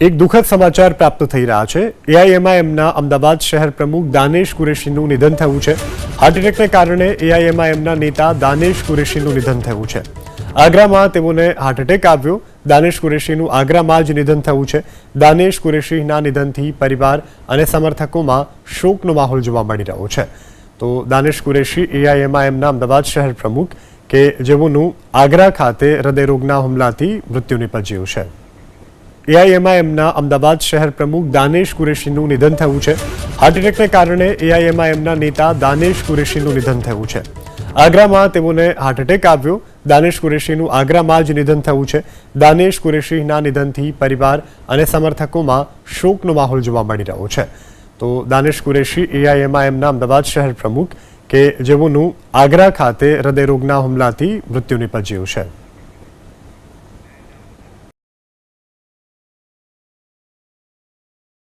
એક દુઃખદ સમાચાર પ્રાપ્ત થઈ રહ્યા છે। એઆઈએમઆઈએમના અમદાવાદ શહેર પ્રમુખ દાનેશ કુરેશીનું નિધન થયું છે। હાર્ટ એટેકને કારણે એઆઈએમઆઈએમના નેતા દાનેશ કુરેશીનું નિધન થયું છે। આગ્રામાં તેઓને હાર્ટ એટેક આવ્યો। દાનેશ કુરેશીનું આગ્રામાં જ નિધન થયું છે। દાનેશ કુરેશીના નિધનથી પરિવાર અને સમર્થકોમાં શોકનો માહોલ જોવા મળી રહ્યો છે। તો દાનેશ કુરેશી એઆઈએમઆઈએમના અમદાવાદ શહેર પ્રમુખ કે જેઓનું આગ્રા ખાતે હૃદયરોગના હુમલાથી મૃત્યુ નિપજ્યું છે। એઆઈએમઆઈએમના અમદાવાદ શહેર પ્રમુખ દાનેશ કુરેશીનું નિધન થયું છે। હાર્ટ એટેકને કારણે એઆઈએમઆઈએમના નેતા દાનેશ કુરેશીનું નિધન થયું છે। આગ્રામાં તેઓને હાર્ટ એટેક આવ્યો। દાનેશ કુરેશીનું આગ્રામાં જ નિધન થયું છે। દાનેશ કુરેશીના નિધનથી પરિવાર અને સમર્થકોમાં શોકનો માહોલ જોવા મળી રહ્યો છે। તો દાનેશ કુરેશી એઆઈએમઆઈએમના અમદાવાદ શહેર પ્રમુખ કે જેઓનું આગ્રા ખાતે હૃદયરોગના હુમલાથી મૃત્યુ નિપજ્યું છે।